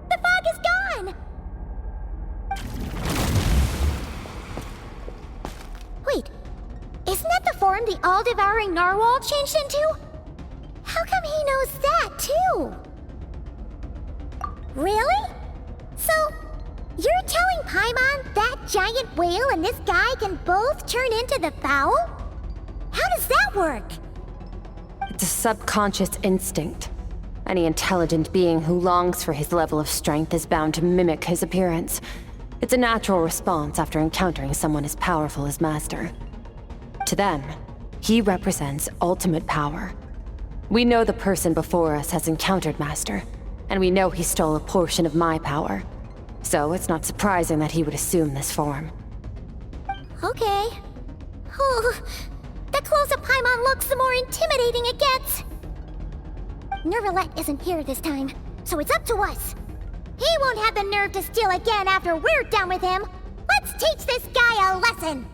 The fog is gone! Wait, isn't that the form the all-devouring narwhal changed into? How come he knows that, too? Really? So, you're telling Paimon that giant whale and this guy can both turn into the fowl? How does that work? It's a subconscious instinct. Any intelligent being who longs for his level of strength is bound to mimic his appearance. It's a natural response after encountering someone as powerful as Master. To them, he represents ultimate power. We know the person before us has encountered Master, and we know he stole a portion of my power. So it's not surprising that he would assume this form. Okay. Oh, the closer Paimon looks, the more intimidating it gets. Nervalette isn't here this time, so it's up to us. He won't have the nerve to steal again after we're done with him. Let's teach this guy a lesson.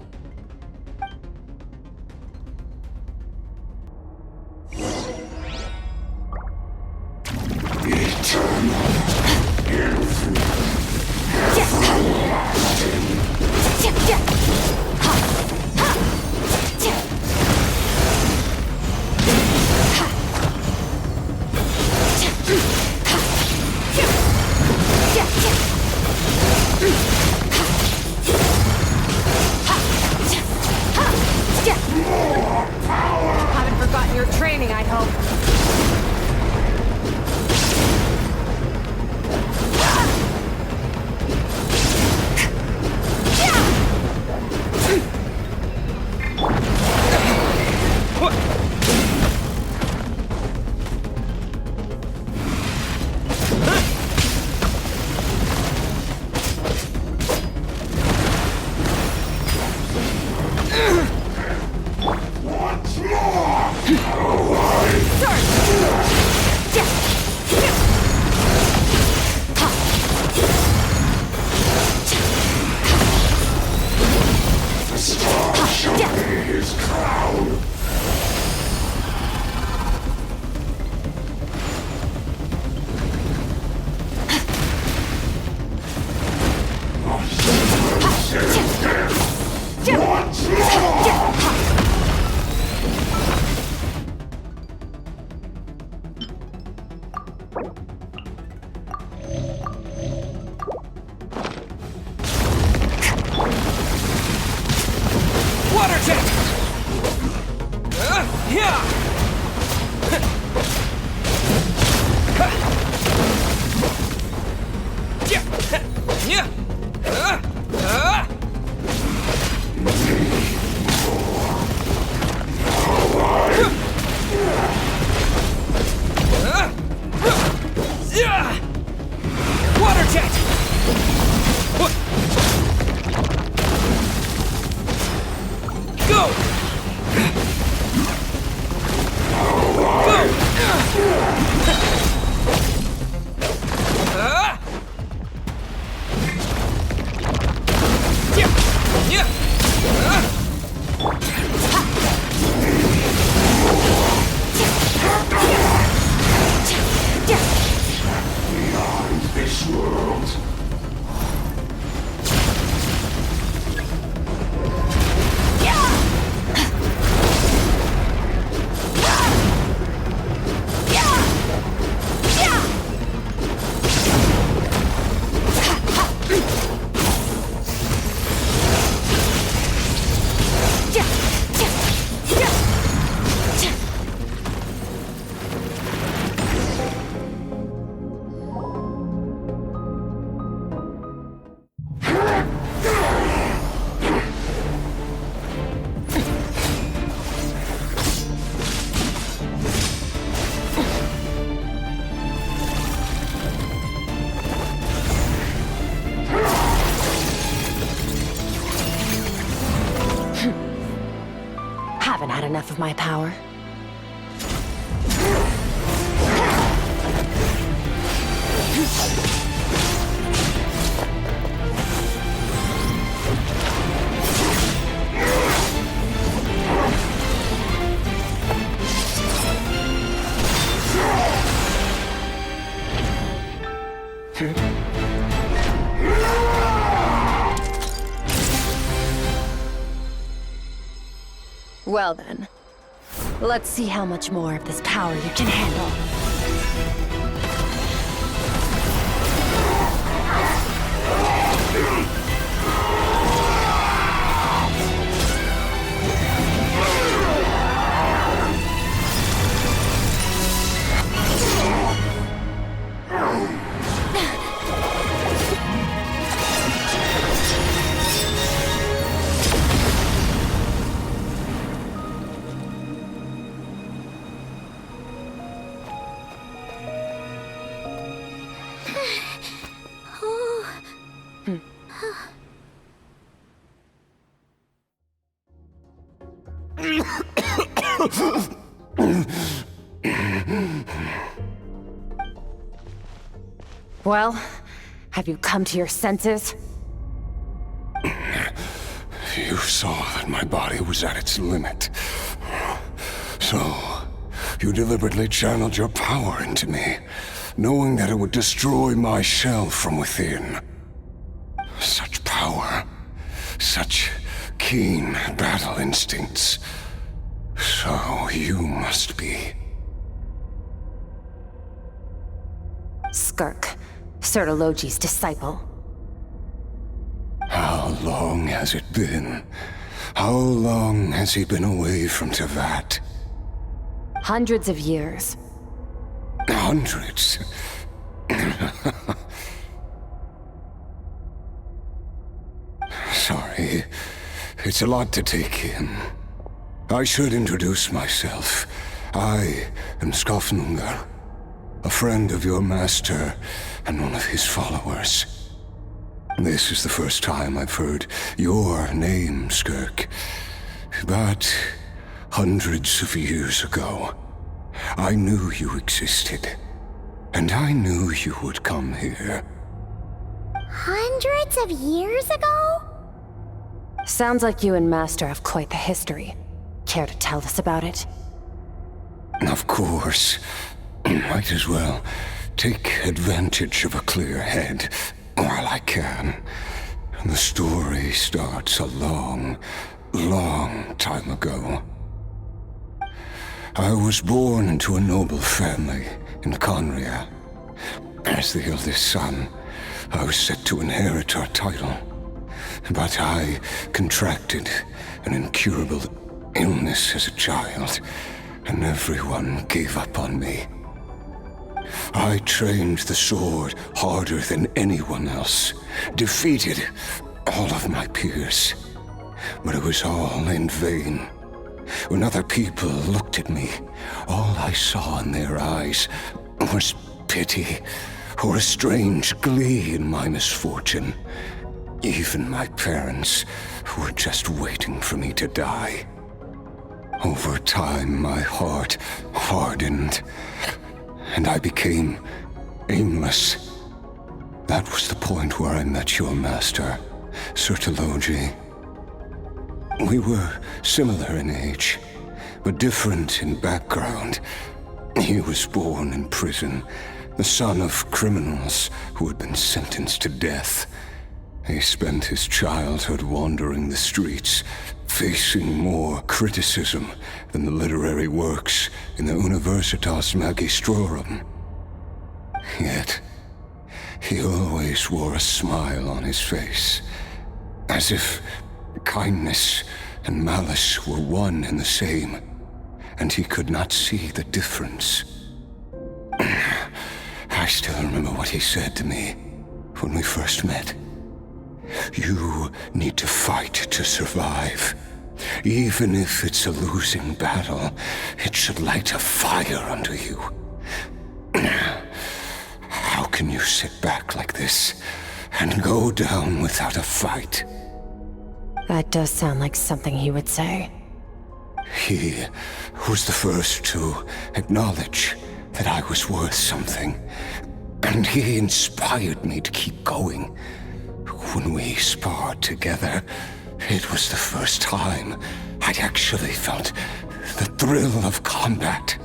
Water jet! Yeah! Yeah! Water jet! Go! Beyond this world. Haven't had enough of my power. Well then, let's see how much more of this power you can handle. Well, have you come to your senses? You saw that my body was at its limit. So, you deliberately channeled your power into me, knowing that it would destroy my shell from within. Such power, such keen battle instincts. So you must be... Skirk, Sertologi's disciple. How long has it been? How long has he been away from Tevat? Hundreds of years. Hundreds? Sorry, it's a lot to take in. I should introduce myself. I am Skofnungar, a friend of your master and one of his followers. This is the first time I've heard your name, Skirk. But hundreds of years ago, I knew you existed. And I knew you would come here. Hundreds of years ago? Sounds like you and Master have quite the history. Care to tell us about it? Of course. Might as well take advantage of a clear head while I can. The story starts a long, long time ago. I was born into a noble family in Conria. As the eldest son, I was set to inherit our title. But I contracted an incurable illness as a child, and everyone gave up on me. I trained the sword harder than anyone else, defeated all of my peers. But it was all in vain. When other people looked at me, all I saw in their eyes was pity or a strange glee in my misfortune. Even my parents were just waiting for me to die. Over time, my heart hardened, and I became aimless. That was the point where I met your master, Sir Telogi. We were similar in age, but different in background. He was born in prison, the son of criminals who had been sentenced to death. He spent his childhood wandering the streets, facing more criticism than the literary works in the Universitas Magistrorum. Yet, he always wore a smile on his face, as if kindness and malice were one and the same, and he could not see the difference. I still remember what he said to me when we first met. You need to fight to survive. Even if it's a losing battle, it should light a fire under you. How can you sit back like this and go down without a fight? That does sound like something he would say. He was the first to acknowledge that I was worth something, and he inspired me to keep going. When we sparred together, it was the first time I'd actually felt the thrill of combat.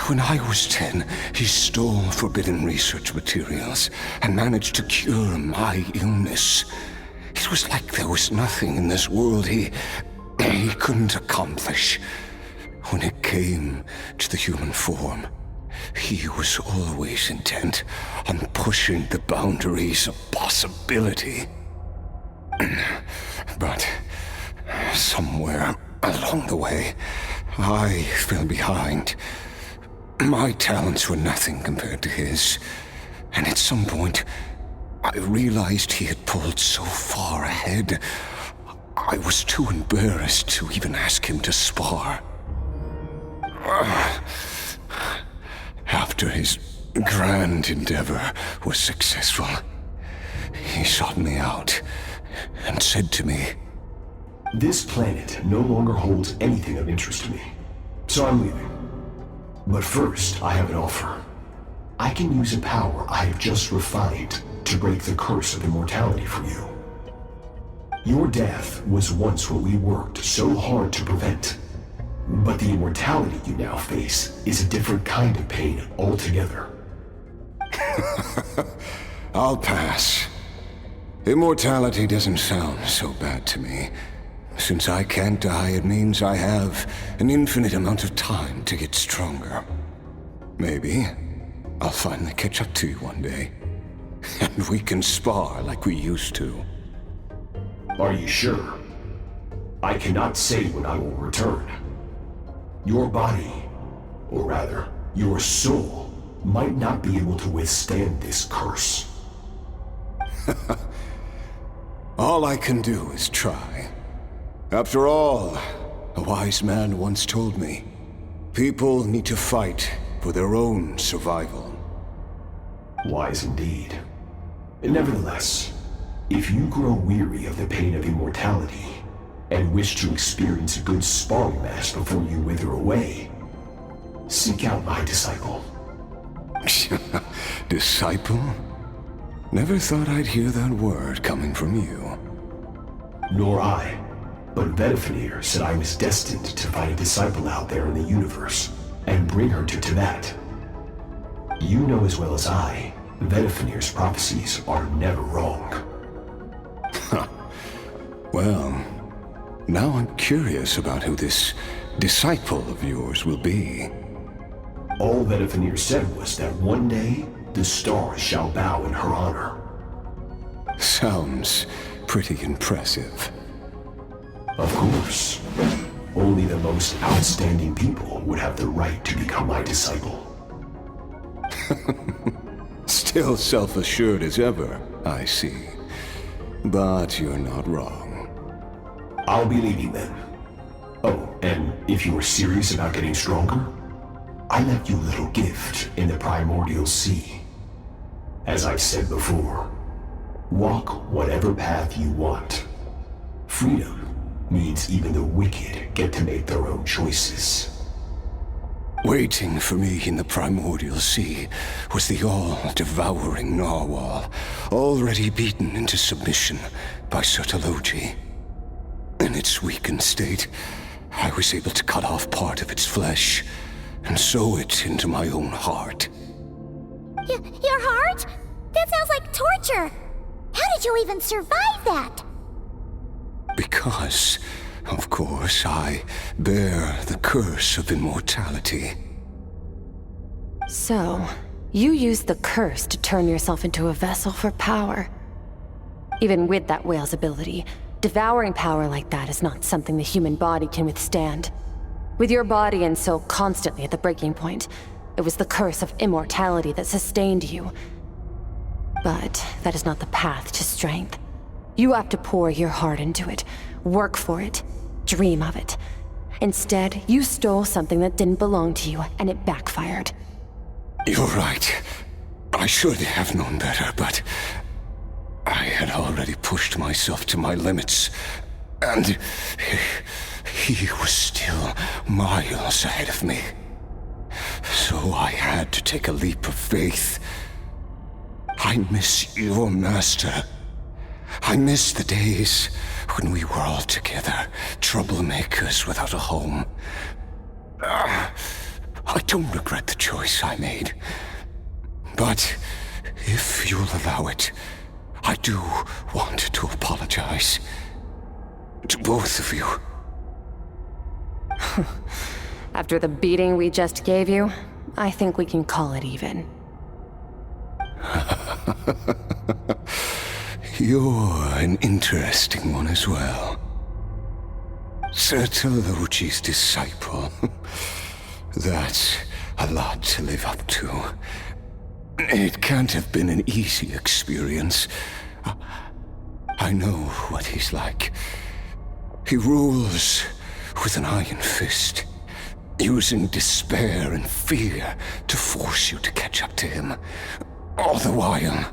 When I was 10, he stole forbidden research materials and managed to cure my illness. It was like there was nothing in this world he couldn't accomplish. When it came to the human form, he was always intent on pushing the boundaries of possibility. But somewhere along the way, I fell behind. My talents were nothing compared to his, and at some point, I realized he had pulled so far ahead, I was too embarrassed to even ask him to spar. After his grand endeavor was successful, he sought me out and said to me, "This planet no longer holds anything of interest to me, so I'm leaving. But first, I have an offer. I can use a power I have just refined to break the curse of immortality for you. Your death was once what we worked so hard to prevent. But the immortality you now face is a different kind of pain altogether." I'll pass. Immortality doesn't sound so bad to me. Since I can't die, it means I have an infinite amount of time to get stronger. Maybe I'll finally catch up to you one day, and we can spar like we used to. Are you sure? I cannot say when I will return. Your body, or rather, your soul, might not be able to withstand this curse. All I can do is try. After all, a wise man once told me, people need to fight for their own survival. Wise indeed. Nevertheless, if you grow weary of the pain of immortality, and wish to experience a good sparring match before you wither away, seek out my disciple. Disciple? Never thought I'd hear that word coming from you. Nor I. But Vedifenir said I was destined to find a disciple out there in the universe, and bring her to Tibet. You know as well as I, Vedifenir's prophecies are never wrong. Well, now I'm curious about who this disciple of yours will be. All Vedifenir said was that one day, the stars shall bow in her honor. Sounds pretty impressive. Of course. Only the most outstanding people would have the right to become my disciple. Still self-assured as ever, I see. But you're not wrong. I'll be leaving then. Oh, and if you were serious about getting stronger, I left you a little gift in the primordial sea. As I've said before, walk whatever path you want. Freedom means even the wicked get to make their own choices. Waiting for me in the primordial sea was the all-devouring narwhal, already beaten into submission by Sertologi. In its weakened state, I was able to cut off part of its flesh and sew it into my own heart. Your heart? That sounds like torture! How did you even survive that? Because, of course, I bear the curse of immortality. So, you used the curse to turn yourself into a vessel for power. Even with that whale's ability, devouring power like that is not something the human body can withstand. With your body and soul constantly at the breaking point, it was the curse of immortality that sustained you. But that is not the path to strength. You have to pour your heart into it, work for it, dream of it. Instead, you stole something that didn't belong to you, and it backfired. You're right. I should have known better, but I had already pushed myself to my limits, and he was still miles ahead of me. So I had to take a leap of faith. I miss your master. I miss the days when we were all together, troublemakers without a home. I don't regret the choice I made. But if you'll allow it, I do want to apologize. To both of you. After the beating we just gave you, I think we can call it even. You're an interesting one as well. Sertologi's disciple. That's a lot to live up to. It can't have been an easy experience. I know what he's like. He rules with an iron fist, using despair and fear to force you to catch up to him, all the while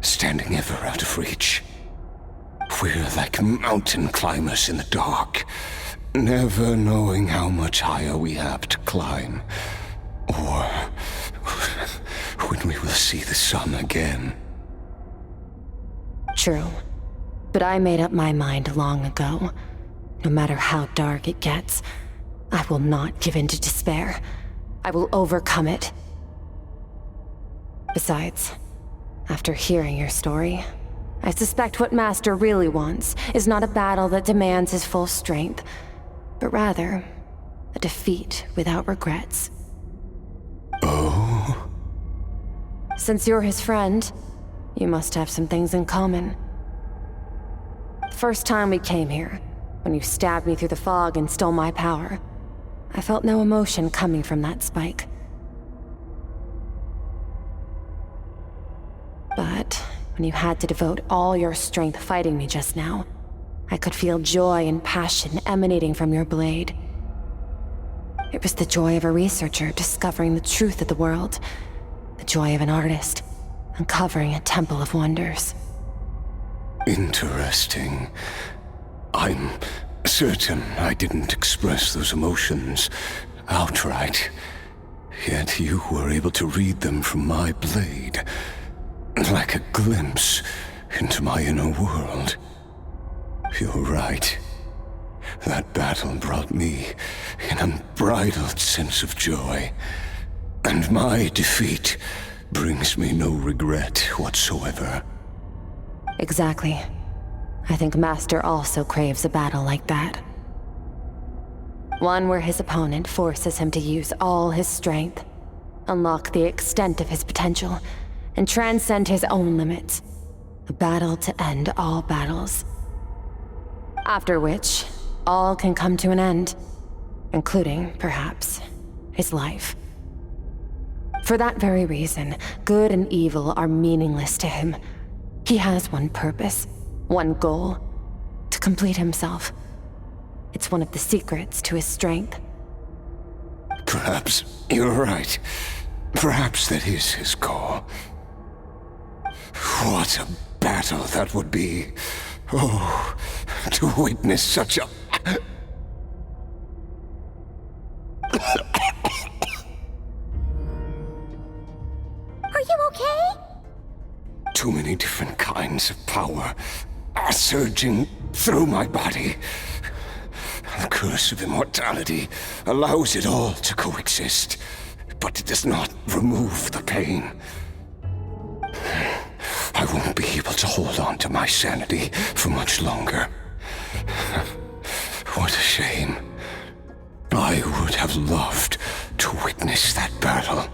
standing ever out of reach. We're like mountain climbers in the dark, never knowing how much higher we have to climb, or when we will see the sun again. True. But I made up my mind long ago. No matter how dark it gets, I will not give in to despair. I will overcome it. Besides, after hearing your story, I suspect what Master really wants is not a battle that demands his full strength, but rather a defeat without regrets. Oh? Since you're his friend, you must have some things in common. The first time we came here, when you stabbed me through the fog and stole my power, I felt no emotion coming from that spike. But when you had to devote all your strength fighting me just now, I could feel joy and passion emanating from your blade. It was the joy of a researcher discovering the truth of the world, the joy of an artist uncovering a temple of wonders. Interesting. I'm certain I didn't express those emotions outright, yet you were able to read them from my blade, like a glimpse into my inner world. You're right. That battle brought me an unbridled sense of joy, and my defeat brings me no regret whatsoever. Exactly. I think Master also craves a battle like that. One where his opponent forces him to use all his strength, unlock the extent of his potential, and transcend his own limits. A battle to end all battles. After which, all can come to an end, including, perhaps, his life. For that very reason, good and evil are meaningless to him. He has one purpose, one goal: to complete himself. It's one of the secrets to his strength. Perhaps you're right. Perhaps that is his goal. What a battle that would be. Oh, to witness such a... Are you okay? Too many different kinds of power are surging through my body. The curse of immortality allows it all to coexist, but it does not remove the pain. I won't be able to hold on to my sanity for much longer. What a shame. I would have loved to witness that battle.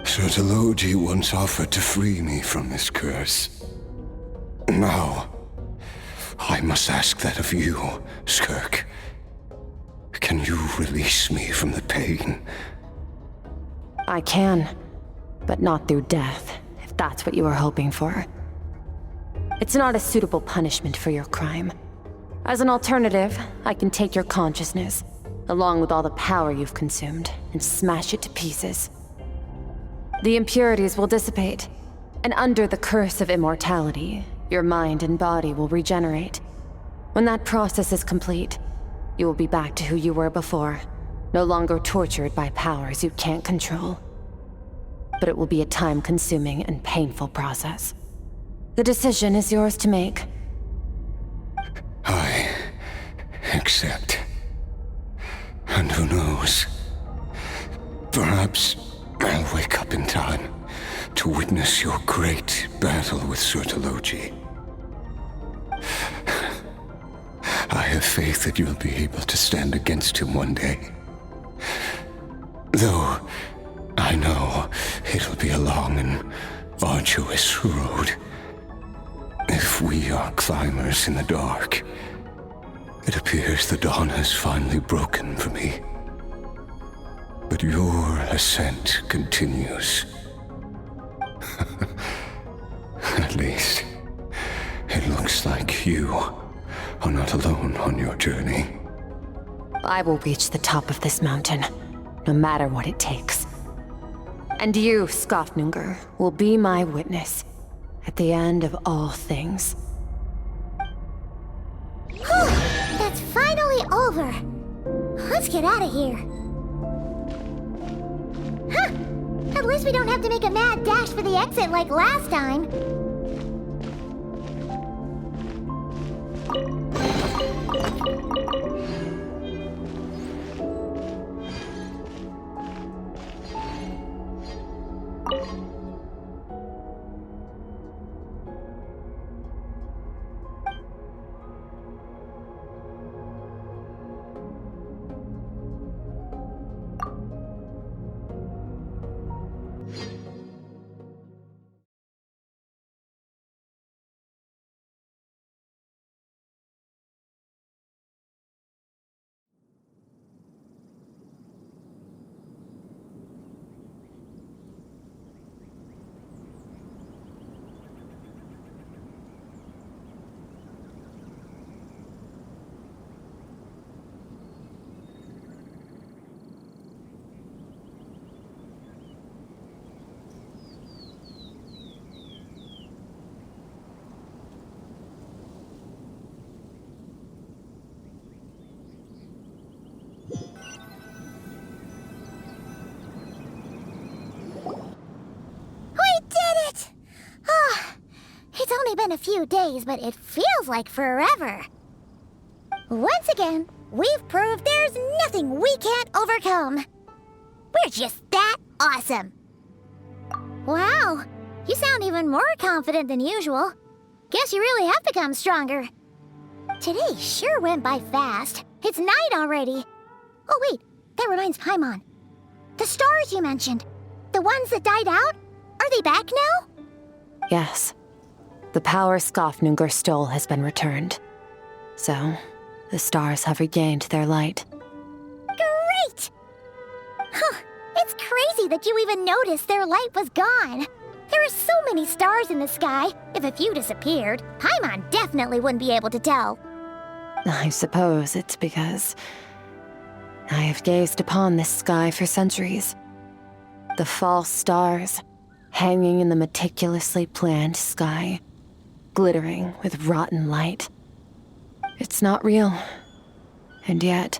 Sertologi once offered to free me from this curse. Now, I must ask that of you, Skirk. Can you release me from the pain? I can, but not through death, if that's what you were hoping for. It's not a suitable punishment for your crime. As an alternative, I can take your consciousness, along with all the power you've consumed, and smash it to pieces. The impurities will dissipate, and under the curse of immortality, your mind and body will regenerate. When that process is complete, you will be back to who you were before, no longer tortured by powers you can't control. But it will be a time-consuming and painful process. The decision is yours to make. I accept. And who knows? Perhaps I'll wake up in time to witness your great battle with Sertologi. I have faith that you'll be able to stand against him one day. Though I know it'll be a long and arduous road. If we are climbers in the dark, it appears the dawn has finally broken for me. But your ascent continues. At least, it looks like you are not alone on your journey. I will reach the top of this mountain, no matter what it takes. And you, Skofnunger, will be my witness at the end of all things. Whew, that's finally over. Let's get out of here. Huh! At least we don't have to make a mad dash for the exit like last time. It's only been a few days, but it feels like forever. Once again, we've proved there's nothing we can't overcome. We're just that awesome. Wow, you sound even more confident than usual. Guess you really have become stronger. Today sure went by fast. It's night already. Oh wait, that reminds Paimon. The stars you mentioned, the ones that died out, are they back now? Yes. The power Skofnunger stole has been returned. So, the stars have regained their light. Great! Huh, it's crazy that you even noticed their light was gone. There are so many stars in the sky. If a few disappeared, Paimon definitely wouldn't be able to tell. I suppose it's because I have gazed upon this sky for centuries. The false stars, hanging in the meticulously planned sky, glittering with rotten light. It's not real. And yet,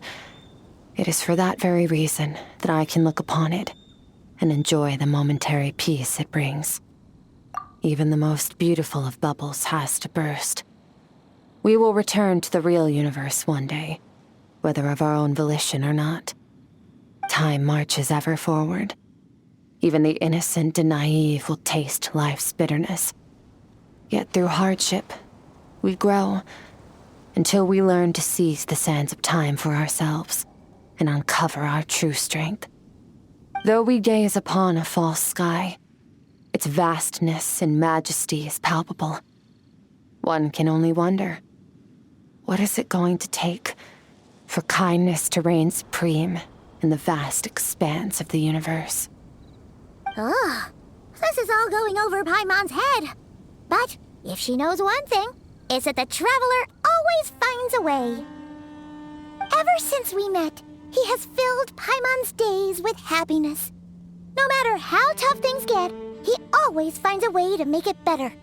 it is for that very reason that I can look upon it and enjoy the momentary peace it brings. Even the most beautiful of bubbles has to burst. We will return to the real universe one day, whether of our own volition or not. Time marches ever forward. Even the innocent and naive will taste life's bitterness. Yet through hardship, we grow until we learn to seize the sands of time for ourselves and uncover our true strength. Though we gaze upon a false sky, its vastness and majesty is palpable. One can only wonder, what is it going to take for kindness to reign supreme in the vast expanse of the universe? Ugh, this is all going over Paimon's head. But if she knows one thing, it's that the Traveler always finds a way. Ever since we met, he has filled Paimon's days with happiness. No matter how tough things get, he always finds a way to make it better.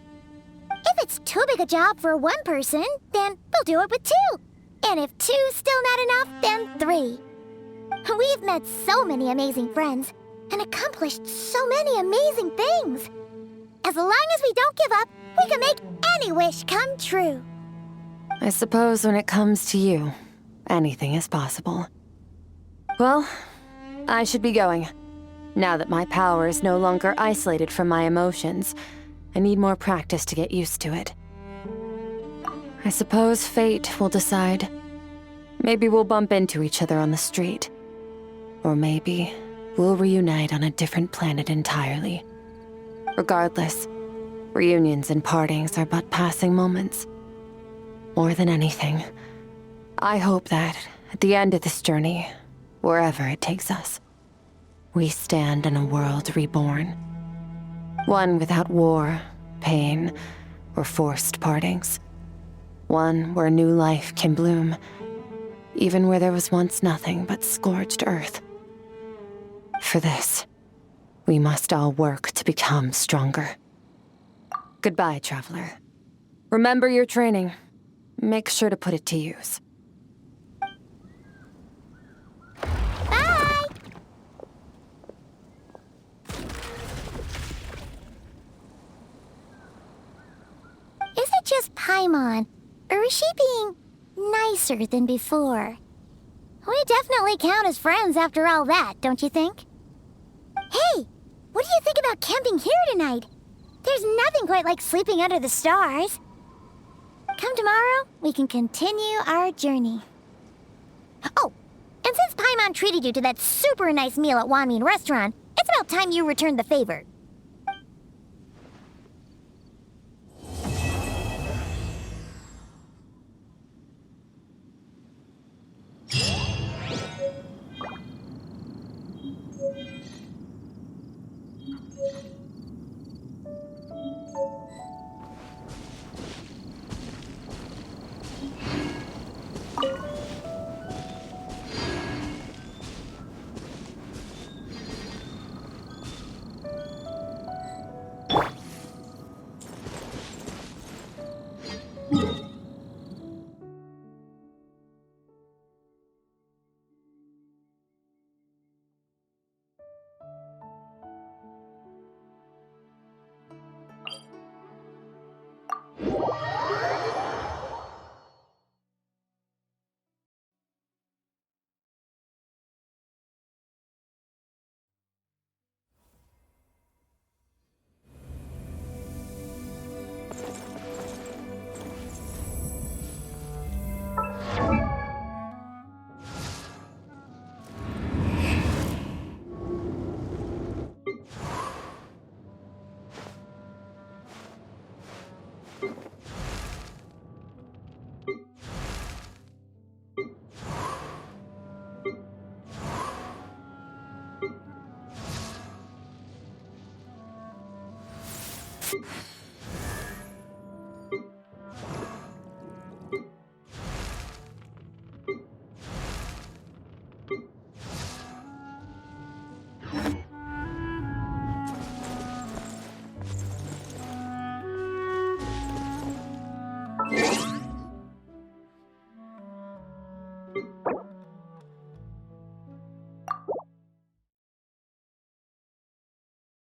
If it's too big a job for one person, then we'll do it with two. And if two's still not enough, then three. We've met so many amazing friends and accomplished so many amazing things. As long as we don't give up, we can make any wish come true. I suppose when it comes to you, anything is possible. Well, I should be going. Now that my power is no longer isolated from my emotions, I need more practice to get used to it. I suppose fate will decide. Maybe we'll bump into each other on the street. Or maybe we'll reunite on a different planet entirely. Regardless, reunions and partings are but passing moments. More than anything, I hope that at the end of this journey, wherever it takes us, we stand in a world reborn. One without war, pain, or forced partings. One where new life can bloom, even where there was once nothing but scorched earth. For this, we must all work to become stronger. Goodbye, Traveler. Remember your training. Make sure to put it to use. Bye! Is it just Paimon, or is she being nicer than before? We definitely count as friends after all that, don't you think? Hey, what do you think about camping here tonight? There's nothing quite like sleeping under the stars. Come tomorrow, we can continue our journey. Oh, and since Paimon treated you to that super nice meal at Wanmin Restaurant, it's about time you returned the favor.